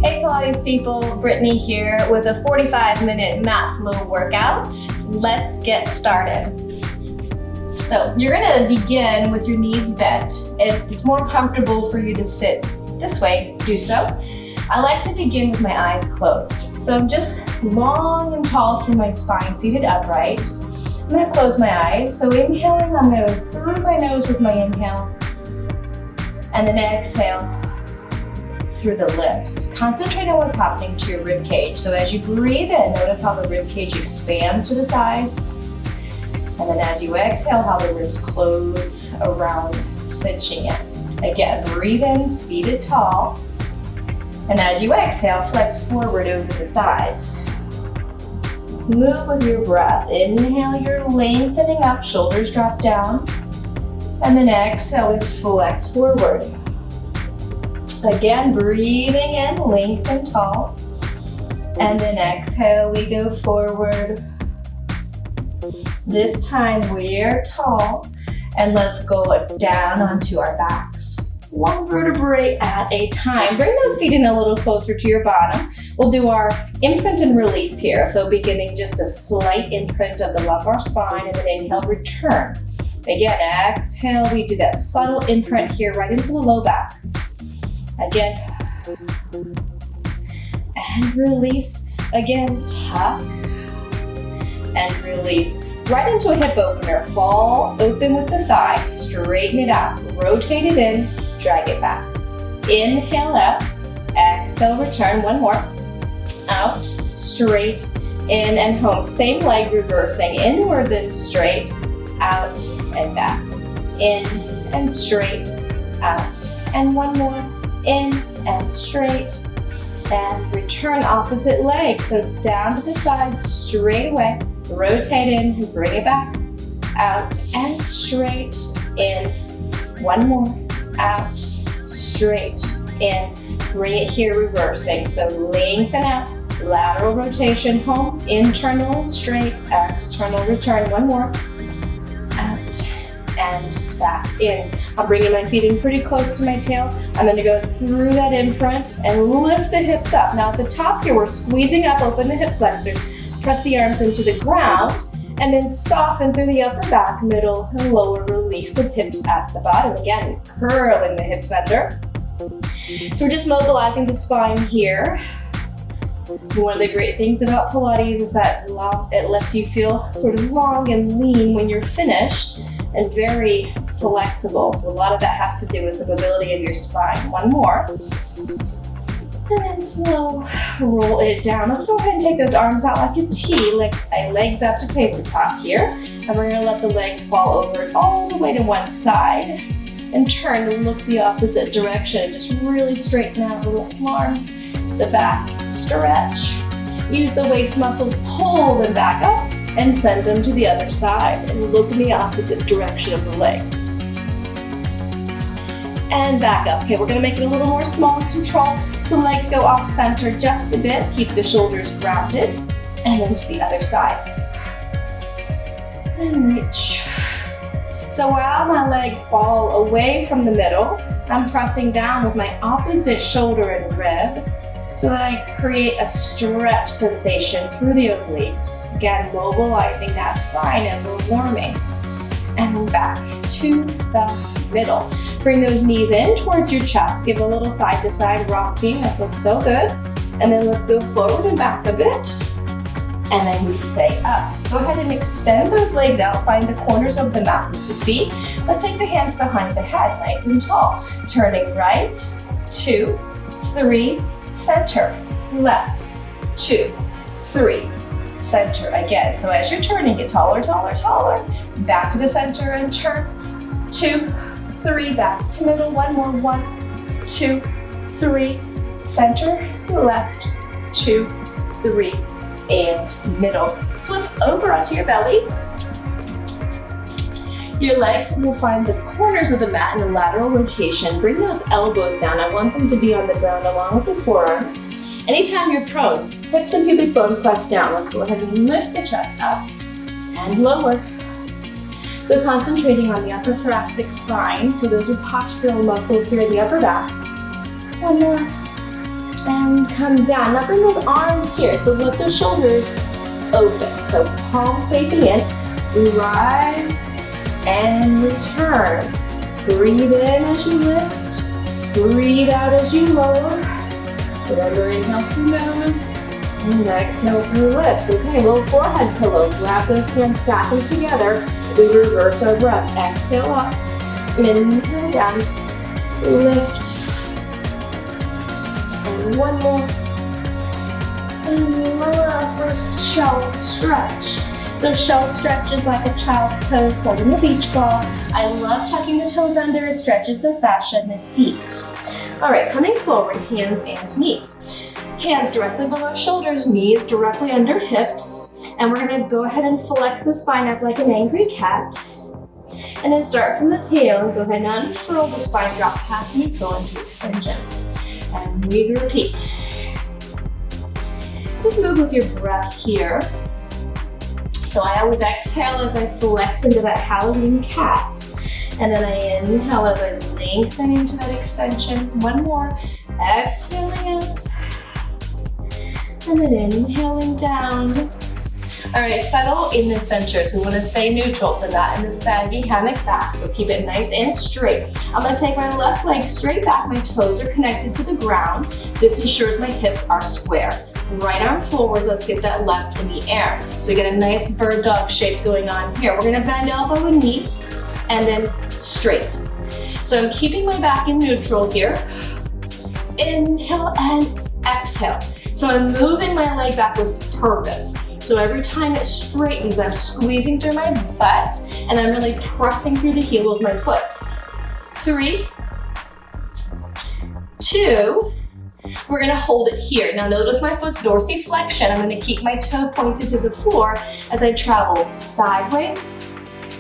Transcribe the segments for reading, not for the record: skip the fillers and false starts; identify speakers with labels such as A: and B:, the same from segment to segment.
A: Hey Pilates people, Brittany here with a 45-minute mat flow workout. Let's get started. So you're gonna begin with your knees bent. If it's more comfortable for you to sit this way, do so. I like to begin with my eyes closed. So I'm just long and tall through my spine, seated upright. I'm gonna close my eyes. So inhaling, I'm gonna through my nose with my inhale, and then exhale through the lips. Concentrate on what's happening to your rib cage. So as you breathe in, notice how the rib cage expands to the sides. And then as you exhale, how the ribs close around, cinching it. Again, breathe in, seated tall. And as you exhale, flex forward over the thighs. Move with your breath. Inhale, you're lengthening up, shoulders drop down. And then exhale, we flex forward. Again, breathing in, lengthen tall. And then exhale, we go forward. This time we're tall. And let's go down onto our backs. One vertebrae at a time. Bring those feet in a little closer to your bottom. We'll do our imprint and release here. So beginning just a slight imprint of the lumbar spine, and then inhale, return. Again, exhale, we do that subtle imprint here right into the low back. Again, and release. Again, tuck and release. Right into a hip opener. Fall open with the thighs, straighten it out, rotate it in, drag it back. Inhale out, exhale, return, one more. Out, straight, in and home. Same leg reversing, inward then straight, out and back. In and straight, out. And one more. In and straight, and return opposite leg. So down to the side, straight away, rotate in, bring it back, out and straight, in, one more, out, straight, in, bring it here, reversing. So lengthen out, lateral rotation, home, internal and straight, external return, one more, out and back in. I'm bringing my feet in pretty close to my tail. I'm gonna go through that imprint and lift the hips up. Now at the top here, we're squeezing up, open the hip flexors, press the arms into the ground, and then soften through the upper back, middle and lower, release the hips at the bottom. Again, curling the hips under. So we're just mobilizing the spine here. One of the great things about Pilates is that it lets you feel sort of long and lean when you're finished, and very flexible. So a lot of that has to do with the mobility of your spine. One more. And then slow roll it down. Let's go ahead and take those arms out like a T, legs up to tabletop here. And we're gonna let the legs fall over all the way to one side and turn to look the opposite direction. Just really straighten out the arms, the back, stretch. Use the waist muscles, pull them back up and send them to the other side and look in the opposite direction of the legs. And back up. Okay, we're gonna make it a little more small and control. So the legs go off center just a bit. Keep the shoulders grounded. And then to the other side. And reach. So while my legs fall away from the middle, I'm pressing down with my opposite shoulder and rib so that I create a stretch sensation through the obliques. Again, mobilizing that spine as we're warming. And then back to the middle. Bring those knees in towards your chest. Give a little side to side rocking. That feels so good. And then let's go forward and back a bit. And then we stay up. Go ahead and extend those legs out. Find the corners of the mat with the feet. Let's take the hands behind the head, nice and tall. Turning right, 2, 3, center, left, 2, 3, center again. So as you're turning, get taller, taller, taller. Back to the center and turn. 2, 3, back to middle. One more. 1, 2, 3, center, left, 2, 3, and middle. Flip over onto your belly. Your legs will find the corners of the mat in a lateral rotation. Bring those elbows down. I want them to be on the ground along with the forearms. Anytime you're prone, hips and pubic bone press down. Let's go ahead and lift the chest up and lower. So concentrating on the upper thoracic spine. So those are postural muscles here in the upper back. One more. And come down. Now bring those arms here. So let those shoulders open. So palms facing in. Rise and return. Breathe in as you lift. Breathe out as you lower. Remember, inhale through nose and exhale through lips. Okay, little forehead pillow. Grab those hands, stack them together. We reverse our breath. Exhale up. Inhale down. Lift. And one more. And lower our first shell stretch. So shell stretch is like a child's pose holding the beach ball. I love tucking the toes under. It stretches the fascia in the feet. All right, coming forward, hands and knees. Hands directly below shoulders, knees directly under hips. And we're gonna go ahead and flex the spine up like an angry cat. And then start from the tail and go ahead and unfurl the spine, drop past neutral into extension. And we repeat. Just move with your breath here. So I always exhale as I flex into that Halloween cat. And then I inhale as I lengthen into that extension. One more. Exhaling up. And then inhaling down. All right, settle in the center. So we want to stay neutral, so not in the saggy hammock back. So keep it nice and straight. I'm going to take my left leg straight back. My toes are connected to the ground. This ensures my hips are square. Right arm forward, let's get that left in the air. So we get a nice bird dog shape going on here. We're gonna bend elbow and knee, and then straight. So I'm keeping my back in neutral here. Inhale and exhale. So I'm moving my leg back with purpose. So every time it straightens, I'm squeezing through my butt, and I'm really pressing through the heel of my foot. 3, 2, we're gonna hold it here. Now notice my foot's dorsiflexion. I'm gonna keep my toe pointed to the floor as I travel sideways,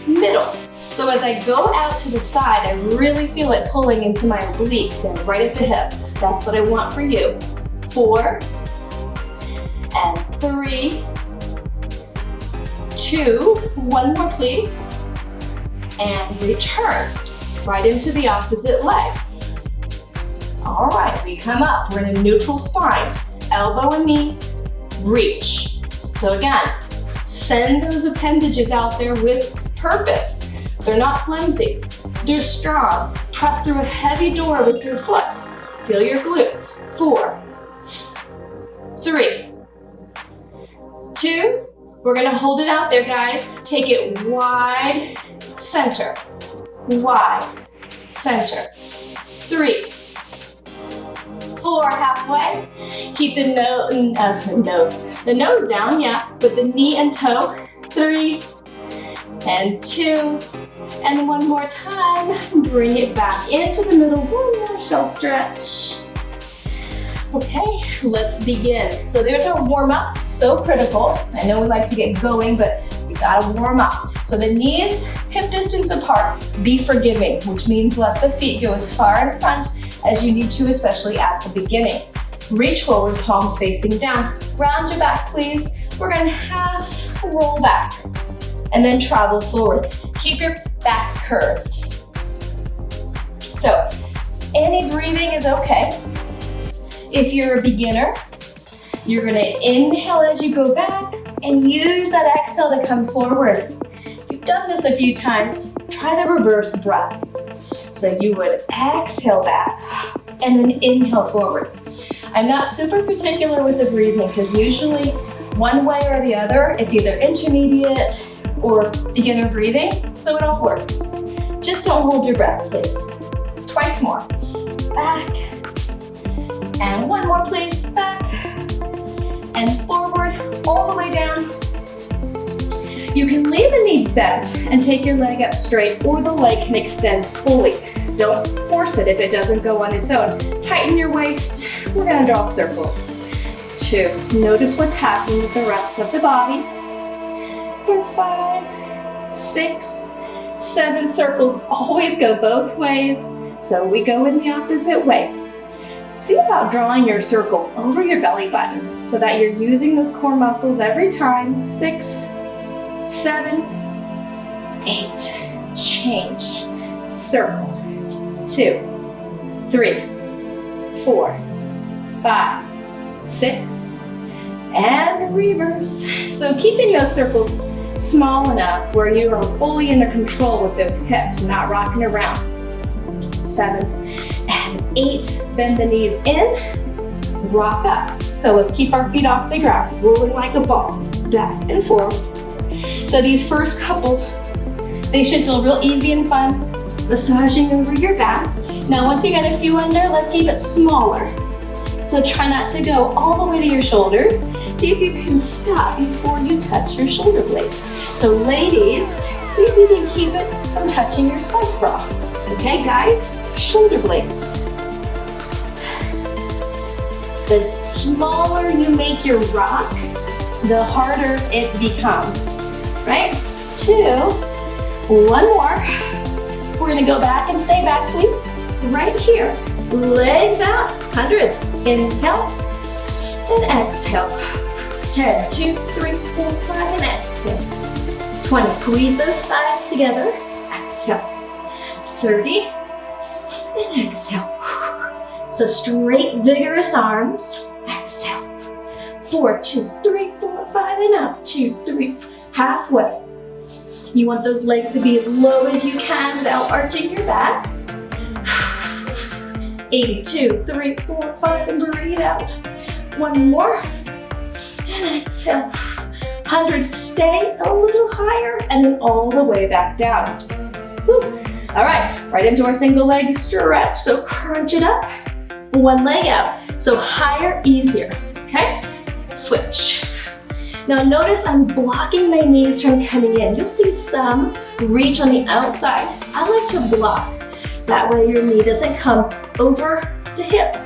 A: middle. So as I go out to the side, I really feel it pulling into my obliques, then right at the hip. That's what I want for you. 4, and 3, 2, one more please, and return right into the opposite leg. All right, we come up, we're in a neutral spine, elbow and knee, reach. So again, send those appendages out there with purpose. They're not flimsy, they're strong. Press through a heavy door with your foot. Feel your glutes. 4, 3, 2, we're gonna hold it out there, guys. Take it wide, center, wide, center. 3, 4, halfway. Keep the nose down, yeah, with the knee and toe. 3, and 2, and one more time. Bring it back into the middle. One more shell stretch. Okay, let's begin. So there's our warm up, so critical. I know we like to get going, but we gotta warm up. So the knees hip distance apart. Be forgiving, which means let the feet go as far in front as you need to, especially at the beginning. Reach forward, palms facing down. Round your back, please. We're gonna half roll back and then travel forward. Keep your back curved. So any breathing is okay. If you're a beginner, you're gonna inhale as you go back and use that exhale to come forward. If you've done this a few times, try the reverse breath. So you would exhale back and then inhale forward. I'm not super particular with the breathing because usually one way or the other, it's either intermediate or beginner breathing, so it all works. Just don't hold your breath, please. Twice more. Back. And one more, please. Back. And forward, all the way down. You can leave the knee bent and take your leg up straight, or the leg can extend fully. Don't force it if it doesn't go on its own. Tighten your waist. We're gonna draw circles. 2, notice what's happening with the rest of the body. 4, 5, 6, 7 circles. Always go both ways, so we go in the opposite way. See about drawing your circle over your belly button so that you're using those core muscles every time. 6, 7, 8, change, circle. 2, 3, 4, 5, 6, and reverse. So keeping those circles small enough where you are fully under control with those hips, not rocking around. 7 and 8, bend the knees in, rock up. So let's keep our feet off the ground, rolling like a ball, back and forth. So these first couple, they should feel real easy and fun, massaging over your back. Now once you get a few under, let's keep it smaller. So try not to go all the way to your shoulders. See if you can stop before you touch your shoulder blades. So ladies, see if you can keep it from touching your sports bra. Okay, guys, shoulder blades. The smaller you make your rock, the harder it becomes, right? 2, 1 more. We're gonna go back and stay back, please. Right here, legs out, hundreds. Inhale and exhale. 10, 2, 3, 4, 5, and exhale. 20, squeeze those thighs together. Exhale. 30, and exhale. So straight, vigorous arms. Exhale. 4, 2, 3, 4, 5, and up. 2, 3, halfway. You want those legs to be as low as you can without arching your back. 82, 3, 4, 5, and breathe out. 1 more. And exhale. 100, stay a little higher, and then all the way back down. Woo. All right, right into our single leg stretch. So crunch it up, 1 leg out. So higher, easier, okay? Switch. Now notice I'm blocking my knees from coming in. You'll see some reach on the outside. I like to block. That way your knee doesn't come over the hip.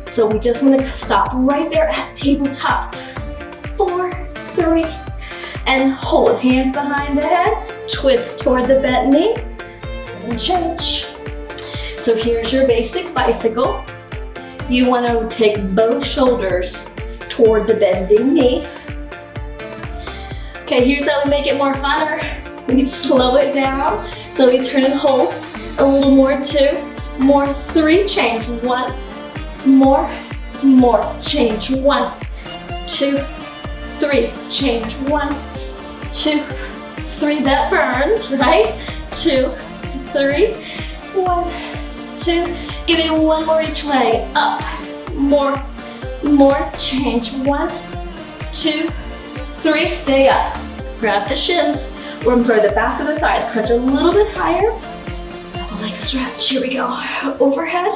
A: So we just want to stop right there at tabletop. 4, 3, and hold. Hands behind the head. Twist toward the bent knee. And change. So here's your basic bicycle. You want to take both shoulders toward the bending knee. Okay, here's how we make it more funner. We slow it down. So we turn and hold. A little more, 2, more, 3, change. 1, more, change. 1, 2, 3, change. 1, 2, 3. That burns, right? 2, 3, 1, 2. Give me 1 more each way. Up, more, change. 1, 2, 3. Stay up. Grab the shins, or I'm sorry, the back of the thighs. Crunch a little bit higher. Leg stretch. Here we go. Overhead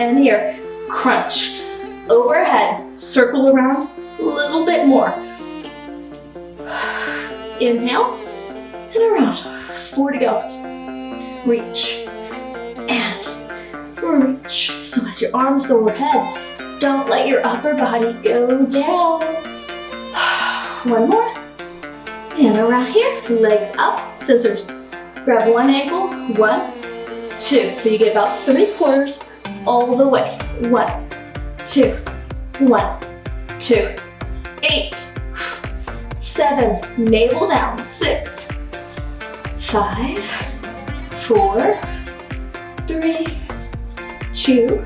A: and here. Crunch. Overhead. Circle around a little bit more. Inhale and around. 4 to go. Reach and reach. So as your arms go overhead, don't let your upper body go down. 1 more. And around here. Legs up. Scissors. Grab 1 ankle. 1, 2. So you get about 3/4 all the way. 1, 2, 1, 2, 8, 7, navel down. 6, 5, 4, 3, 2,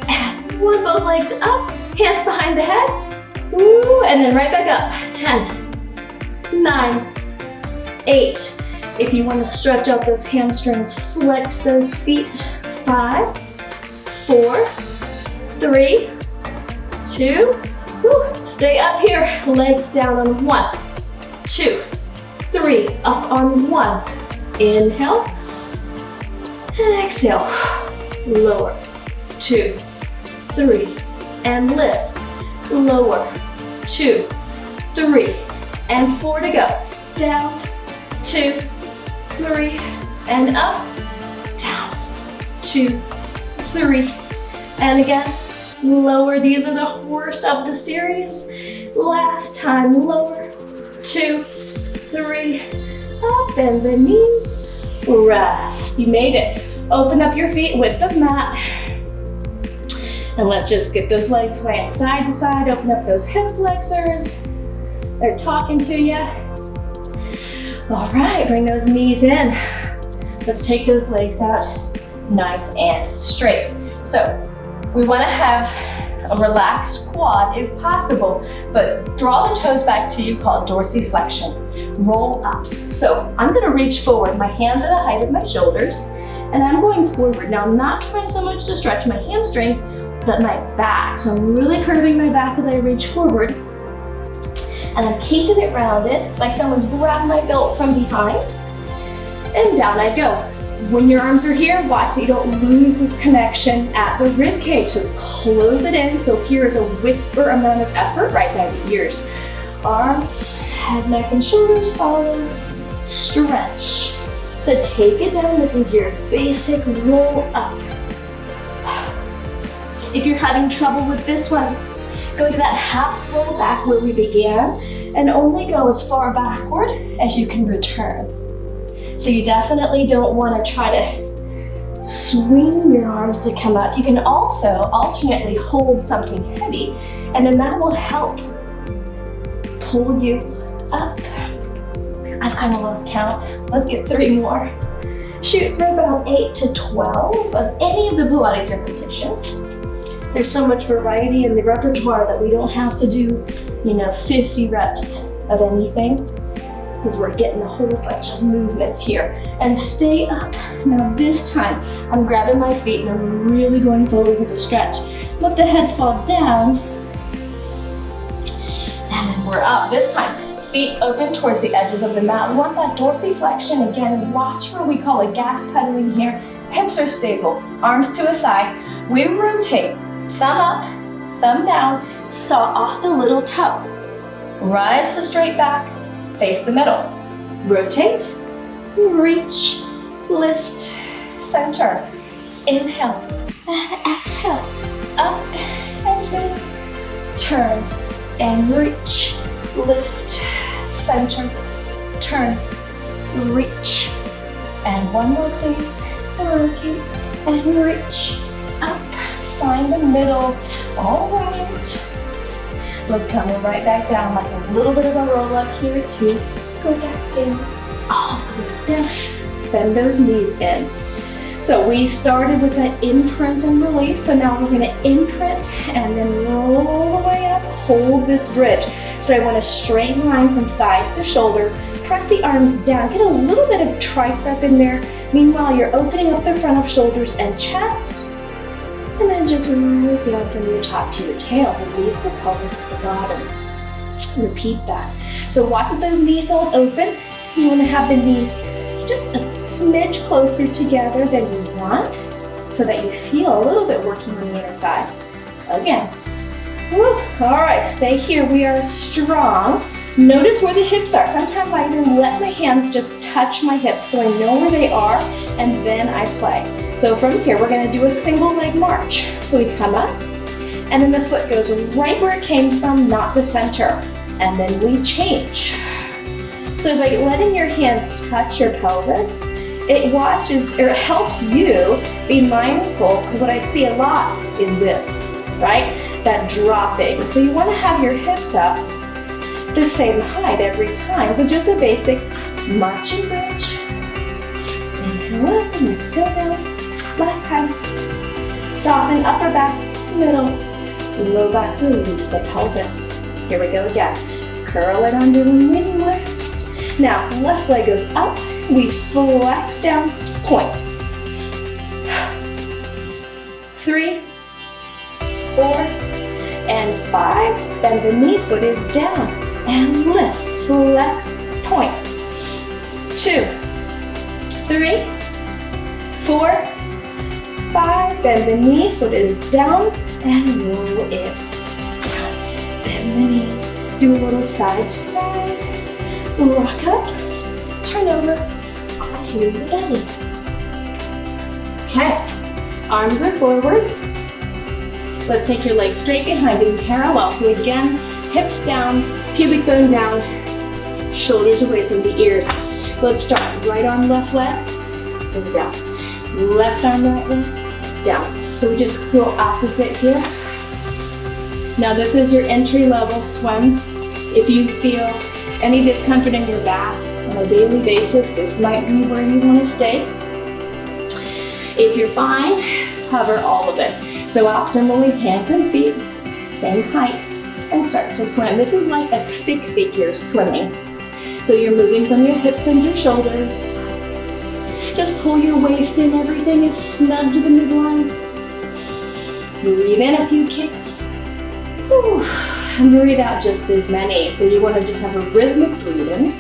A: and 1. Both legs up, hands behind the head. Woo, and then right back up. 10, 9, 8. If you want to stretch out those hamstrings, flex those feet. 5, 4, 3, 2. Woo. Stay up here. Legs down on 1, 2, 3. Up on 1. Inhale. And exhale. Lower. 2, 3. And lift. Lower. 2, 3. And 4 to go. Down. 2, 3, and up, down, 2, 3, and again, lower. These are the worst of the series. Last time, lower, 2, 3, up, bend the knees, rest. You made it. Open up your feet with the mat, and let's just get those legs swaying side to side. Open up those hip flexors. They're talking to you. All right, bring those knees in. Let's take those legs out nice and straight. So we want to have a relaxed quad if possible, but draw the toes back to you, called Dorsiflexion Roll Ups. So I'm gonna reach forward. My hands are the height of my shoulders, and I'm going forward. Now I'm not trying so much to stretch my hamstrings, but my back. So I'm really curving my back as I reach forward, and I'm keeping it rounded, like someone's grabbed my belt from behind, and down I go. When your arms are here, watch that you don't lose this connection at the rib cage. So close it in. So here is a whisper amount of effort right by the ears. Arms, head, neck, and shoulders follow. Stretch. So take it down. This is your basic roll up. If you're having trouble with this one, go to that half roll back where we began and only go as far backward as you can return. So you definitely don't want to try to swing your arms to come up. You can also alternately hold something heavy, and then that will help pull you up. I've kind of lost count. Let's get 3 more. Shoot for about 8 to 12 of any of the Pilates repetitions. There's so much variety in the repertoire that we don't have to do, 50 reps of anything, because we're getting a whole bunch of movements here. And stay up. Now this time, I'm grabbing my feet and I'm really going forward with a stretch. Let the head fall down. And then we're up. This time, feet open towards the edges of the mat. We want that dorsiflexion. Again, watch for what we call a gas pedaling here. Hips are stable, arms to a side. We rotate, thumb up, thumb down, saw off the little toe. Rise to straight back. Face the middle. Rotate, reach, lift, center. Inhale, exhale, up and move. Turn and reach, lift, center, turn, reach. And one more please. Rotate and reach, up, find the middle. All right. Let's come right back down, like a little bit of a roll up here too. Go back down, all the way down. Bend those knees in. So we started with an imprint and release. So now we're gonna imprint and then roll the way up, hold this bridge. So I want a straight line from thighs to shoulder. Press the arms down, get a little bit of tricep in there. Meanwhile, you're opening up the front of shoulders and chest. And then just root down from your top to your tail. Release the pelvis at the bottom. Repeat that. So watch that those knees don't open. You want to have the knees just a smidge closer together than you want, so that you feel a little bit working on the inner thighs. Again. Woo. All right, stay here. We are strong. Notice where the hips are. Sometimes I even let my hands just touch my hips so I know where they are, and then I play. So from here, we're gonna do a single leg march. So we come up, and then the foot goes right where it came from, not the center. And then we change. So by letting your hands touch your pelvis, it helps you be mindful, because what I see a lot is this, right? That dropping. So you wanna have your hips up the same height every time. So just a basic marching bridge. Inhale up and exhale down. Last time. Soften upper back, middle, low back, release the pelvis. Here we go again. Curl it under when we lift. Now, left leg goes up. We flex down, point. 3, 4, and 5. Bend the knee, foot is down. And lift, flex, point. 2, 3, 4, 5. Bend the knee, foot is down, and roll it down. Bend the knees, do a little side to side. Rock up, turn over onto the belly. Okay, arms are forward. Let's take your legs straight behind you, parallel. So again, hips down, pubic bone down, shoulders away from the ears. Let's start. Right arm, left leg, and down. Left arm, right leg, down. So we just go opposite here. Now this is your entry level Swan. If you feel any discomfort in your back on a daily basis, this might be where you want to stay. If you're fine, cover all of it. So optimally, hands and feet, same height, and start to swim. This is like a stick figure swimming. So you're moving from your hips and your shoulders. Just pull your waist in, everything is snug to the midline. Breathe in a few kicks. Whew. And breathe out just as many. So you want to just have a rhythmic breathing.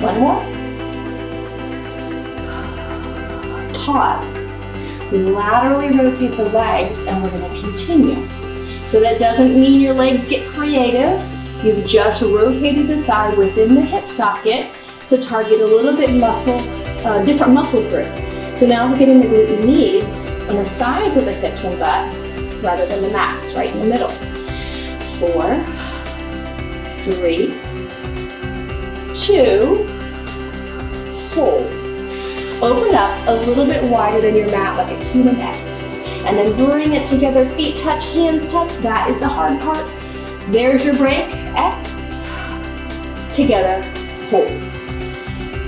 A: One more. Pause. Laterally rotate the legs, and we're going to continue. So that doesn't mean your legs get creative. You've just rotated the thigh within the hip socket to target a little bit different muscle group. So now we're getting the glute needs on the sides of the hips and butt rather than the max right in the middle. 4, 3, 2, hold. Open up a little bit wider than your mat like a human X. And then bring it together, feet touch, hands touch. That is the hard part. There's your break, X. Together, hold.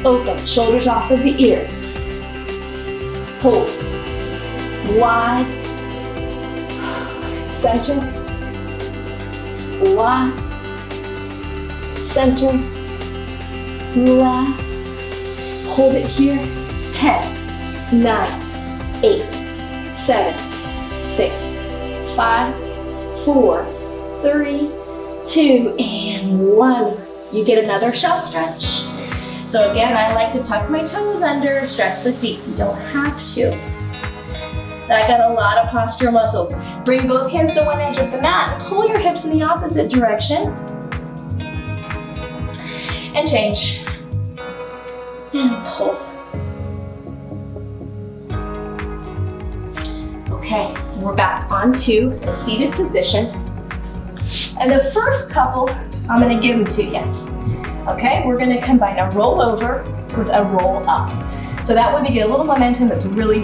A: Open, shoulders off of the ears. Hold. Wide. Center. Wide. Center. Last. Hold it here. 10, 9, 8, 7, 6, 5, 4, 3, 2, and 1. You get another shell stretch. So again, I like to tuck my toes under, stretch the feet. You don't have to. That got a lot of postural muscles. Bring both hands to one edge of the mat and pull your hips in the opposite direction. And change. And pull. Okay, we're back onto a seated position. And the first couple, I'm gonna give them to you. Okay, we're gonna combine a roll over with a roll up. So that way we get a little momentum that's really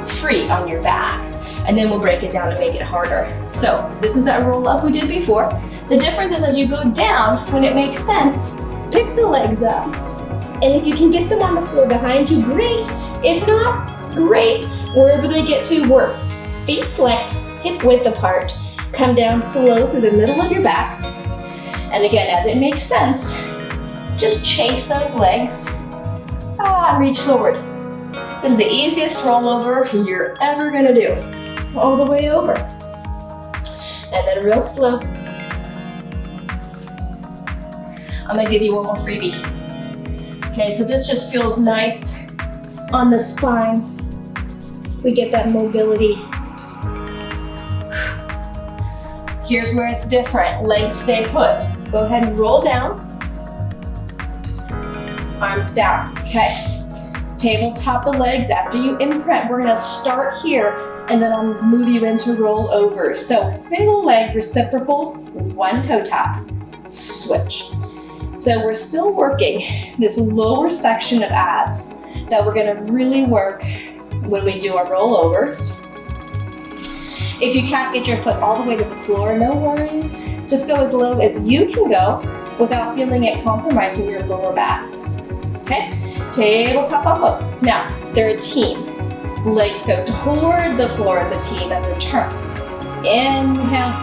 A: free on your back. And then we'll break it down to make it harder. So this is that roll up we did before. The difference is as you go down, when it makes sense, pick the legs up. And if you can get them on the floor behind you, great. If not, great. Wherever they get to works. Feet flex, hip width apart. Come down slow through the middle of your back. And again, as it makes sense, just chase those legs. Reach forward. This is the easiest rollover you're ever gonna do. All the way over. And then real slow. I'm gonna give you one more freebie. Okay, so this just feels nice on the spine. We get that mobility. Here's where it's different. Legs stay put. Go ahead and roll down. Arms down, okay. Tabletop the legs after you imprint. We're gonna start here and then I'll move you into roll over. So single leg reciprocal, one toe tap, switch. So we're still working this lower section of abs that we're gonna really work when we do our rollovers. If you can't get your foot all the way to the floor, no worries. Just go as low as you can go without feeling it compromising your lower back. Okay? Tabletop on both. Now, they're a team. Legs go toward the floor as a team and return. Inhale.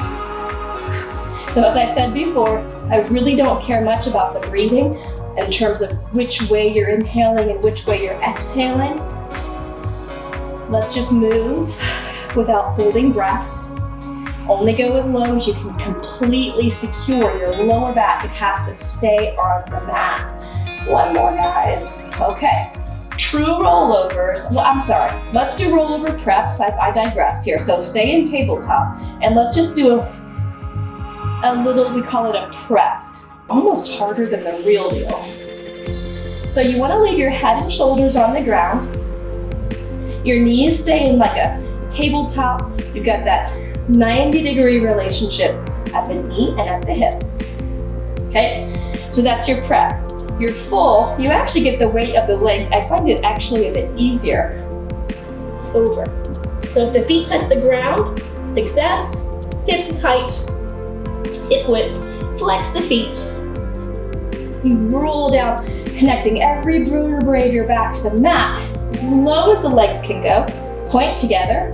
A: So as I said before, I really don't care much about the breathing in terms of which way you're inhaling and which way you're exhaling. Let's just move without holding breath. Only go as low as you can completely secure your lower back. It has to stay on the mat. One more, guys. Okay, true rollovers. Well, I'm sorry. Let's do rollover preps. I digress here. So stay in tabletop and let's just do a little, we call it a prep. Almost harder than the real deal. So you want to leave your head and shoulders on the ground. Your knees stay in like a tabletop. You've got that 90-degree relationship at the knee and at the hip. Okay, so that's your prep. Your full, you actually get the weight of the legs. I find it actually a bit easier. Over. So if the feet touch the ground, success, hip height, hip width, flex the feet. You roll down Connecting every vertebrae of your back to the mat as low as the legs can go. Point together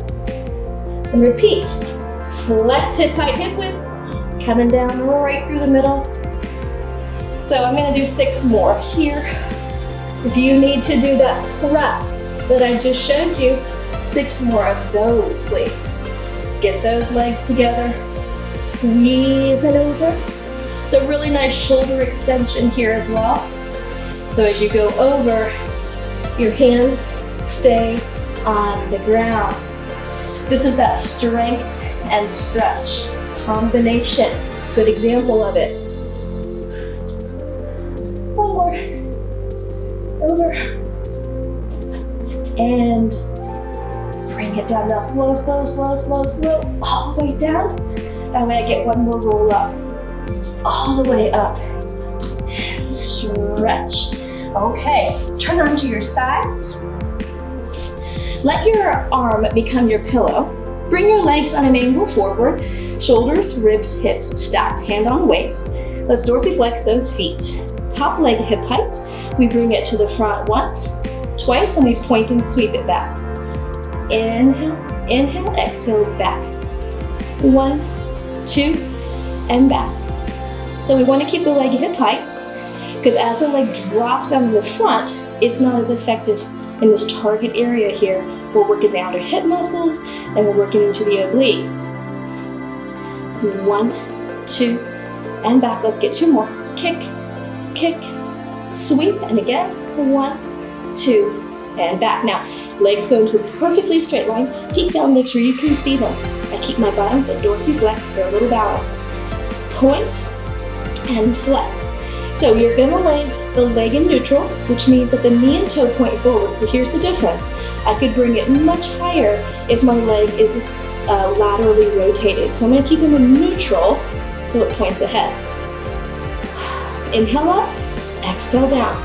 A: and repeat. Flex hip height, hip width, coming down right through the middle. So I'm gonna do 6 more here. If you need to do that prep that I just showed you, 6 more of those, please. Get those legs together, squeeze it over. It's a really nice shoulder extension here as well. So as you go over, your hands stay on the ground. This is that strength and stretch combination. Good example of it. One more. Over. And bring it down now. Slow, slow, slow, slow, slow. All the way down. That way I get one more roll up. All the way up. And stretch. Okay, turn onto your sides. Let your arm become your pillow. Bring your legs on an angle forward. Shoulders, ribs, hips stacked, hand on waist. Let's dorsiflex those feet. Top leg hip height. We bring it to the front once, twice, and we point and sweep it back. Inhale, inhale, exhale, back. 1, 2, and back. So we want to keep the leg hip height, because as the leg drops down in the front, it's not as effective in this target area here. We're working the outer hip muscles, and we're working into the obliques. 1, 2, and back. Let's get 2 more. Kick, kick, sweep, and again, 1, 2, and back. Now, legs go into a perfectly straight line. Peek down, make sure you can see them. I keep my bottom foot dorsiflex for a little balance. Point and flex. So you're gonna lay the leg in neutral, which means that the knee and toe point forward. So here's the difference. I could bring it much higher if my leg is laterally rotated. So I'm gonna keep them in neutral so it points ahead. Inhale up, exhale down.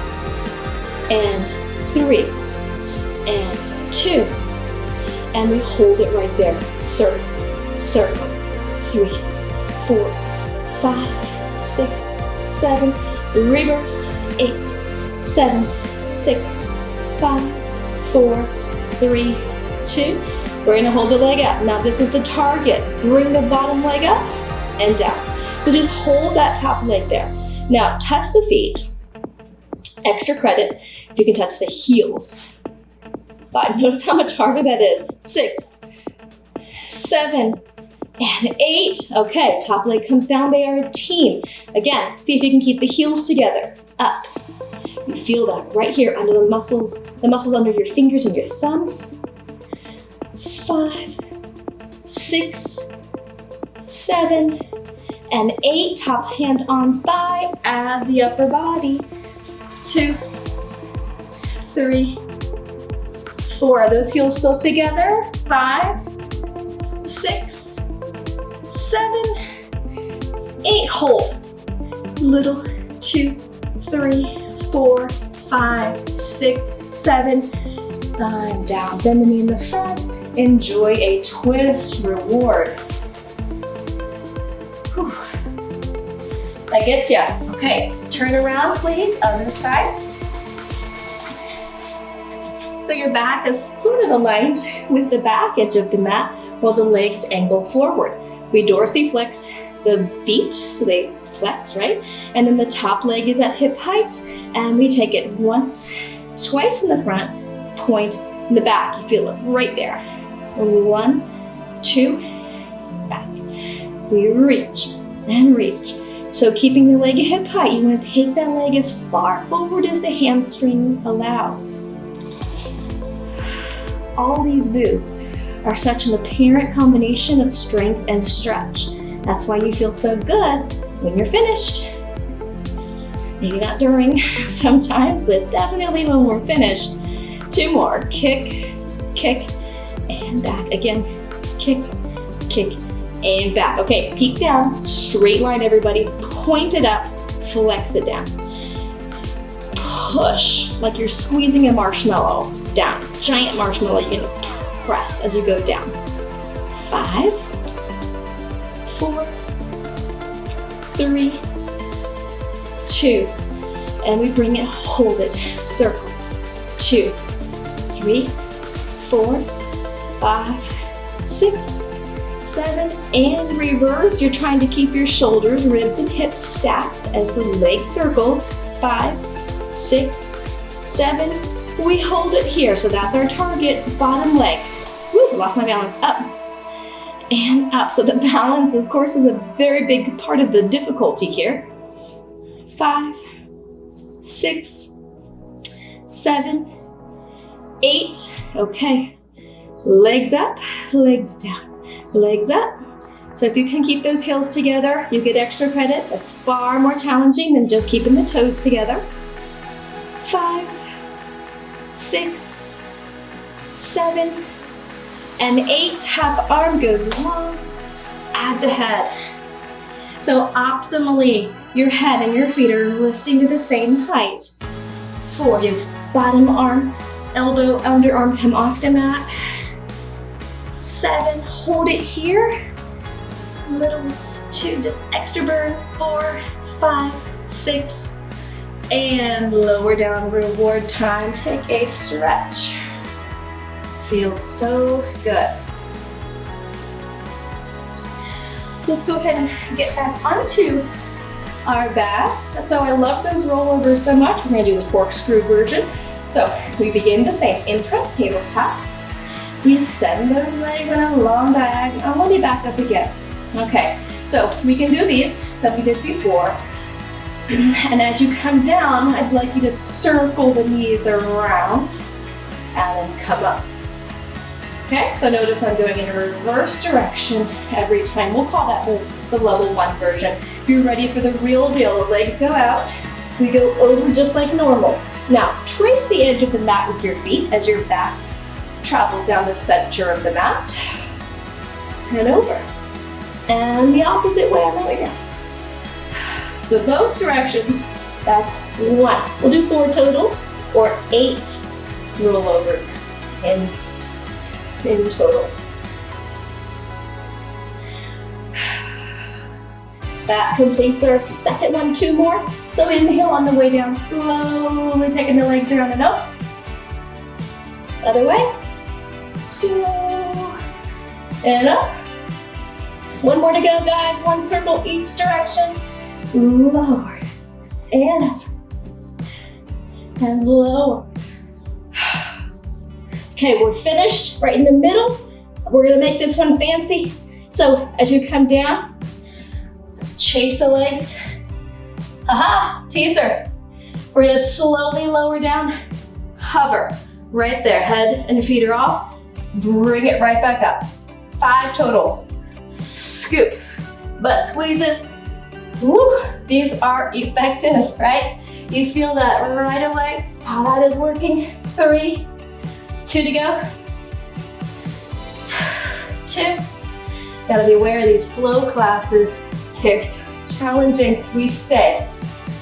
A: And 3, and 2. And we hold it right there. Circle, circle. 3, 4, 5, 6, 7. Reverse. 8, 7, 6, 5, 4, 3, 2. We're gonna hold the leg up. Now this is the target. Bring the bottom leg up and down. So just hold that top leg there. Now touch the feet. Extra credit if you can touch the heels. 5, notice how much harder that is. 6, 7, and 8. Okay, top leg comes down, they are a team. Again, see if you can keep the heels together. Up. You feel that right here under the muscles under your fingers and your thumb. 5, 6, 7, and 8. Top hand on thigh, add the upper body. 2, 3, 4. Are those heels still together? 5, 6, 7, 8. Hold. Little. 2, 3, 4, 5, 6, 7. And down. Bend the knee in the front. Enjoy a twist reward. Whew. That gets ya. Okay, turn around, please. Other side. So your back is sort of aligned with the back edge of the mat while the legs angle forward. We dorsiflex the feet so they flex, right? And then the top leg is at hip height, and we take it once, twice in the front, point in the back. You feel it right there. 1, 2, back. We reach and reach. So keeping the leg at hip height, you want to take that leg as far forward as the hamstring allows. All these moves are such an apparent combination of strength and stretch. That's why you feel so good when you're finished. Maybe not during sometimes, but definitely when we're finished. 2 more. Kick, kick, and back. Again, kick, kick, and back. Okay, peek down, straight line everybody. Point it up, flex it down. Push, like you're squeezing a marshmallow down. Giant marshmallow, you're gonna press as you go down. 5, 4, 3, 2, and we bring it, hold it, circle. 2, 3, 4, 5, 6, 7, and reverse. You're trying to keep your shoulders, ribs, and hips stacked as the leg circles. 5, 6, 7. We hold it here, so that's our target, bottom leg. Woo, lost my balance. Up and up. So the balance, of course, is a very big part of the difficulty here. 5, 6, 7, 8. Okay. Legs up, legs down, legs up. So if you can keep those heels together, you get extra credit. That's far more challenging than just keeping the toes together. 5, 6, 7, and 8. Top arm goes long. Add the head. So optimally, your head and your feet are lifting to the same height. 4, use bottom arm, elbow, underarm come off the mat. 7, hold it here. Little ones, 2, just extra burn. 4, 5, 6, and lower down, reward time. Take a stretch. Feels so good. Let's go ahead and get back onto our backs. So I love those rollovers so much. We're gonna do the corkscrew version. So we begin the same, imprint, tabletop. We send those legs in a long diagonal. Let me back up again. Okay, so we can do these that we did before. And as you come down, I'd like you to circle the knees around and then come up. Okay, so notice I'm going in a reverse direction every time. We'll call that the level 1 version. If you're ready for the real deal, the legs go out. We go over just like normal. Now, trace the edge of the mat with your feet as your back travels down the center of the mat. And over. And the opposite way on the way down. So both directions, that's 1. We'll do 4 total, or 8 rollovers in total. That completes our second one. 2 more. So inhale on the way down, slowly taking the legs around and up. Other way. Slow and up. 1 more to go, guys. 1 circle each direction. Lower and up and lower. Okay, we're finished right in the middle. We're gonna make this one fancy. So as you come down, chase the legs. Aha, teaser. We're gonna slowly lower down, hover right there. Head and feet are off. Bring it right back up. 5 total. Scoop, butt squeezes. Woo, these are effective, right? You feel that right away, how that is working. 3, 2 to go. 2. Gotta be aware of these flow classes. They're challenging. We stay.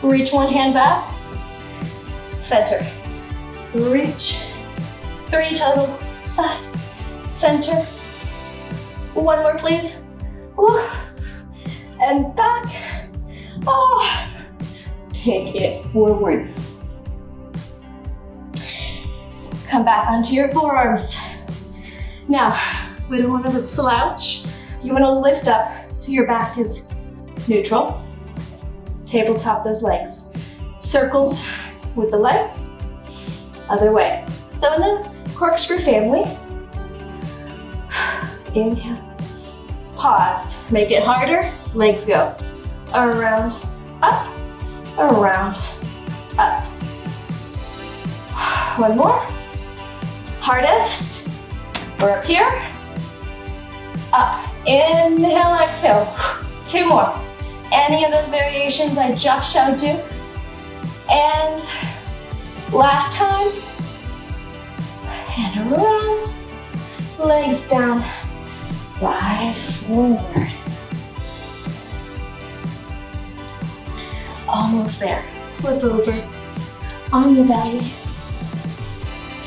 A: Reach one hand back. Center. Reach. 3 total. Side. Center. 1 more, please. Woo. And back. Oh. Take it forward. Come back onto your forearms. Now, we don't want to slouch. You want to lift up till your back is neutral. Tabletop those legs. Circles with the legs. Other way. So in the corkscrew family, inhale. Pause. Make it harder. Legs go. Around, up, around, up. 1 more. Hardest. We're up here. Up. Inhale, exhale. 2 more. Any of those variations I just showed you. And last time. And around. Legs down. Fly forward. Almost there. Flip over on your belly.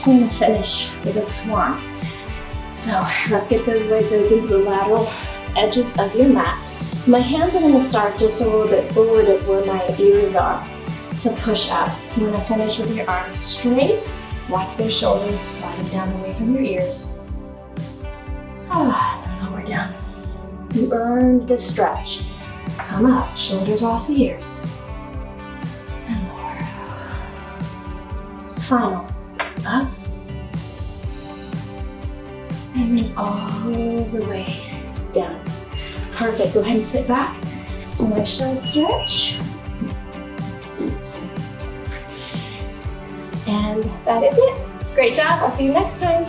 A: I'm gonna finish with a swan. So let's get those legs open to the lateral edges of your mat. My hands are gonna start just a little bit forward of where my ears are. to push up. You want to finish with your arms straight. Watch those shoulders sliding down away from your ears. And lower down. You earned the stretch. Come up, shoulders off the ears. And lower. Final. Up. And then all the way down. Perfect. Go ahead and sit back. Nice and stretch. And that is it. Great job. I'll see you next time.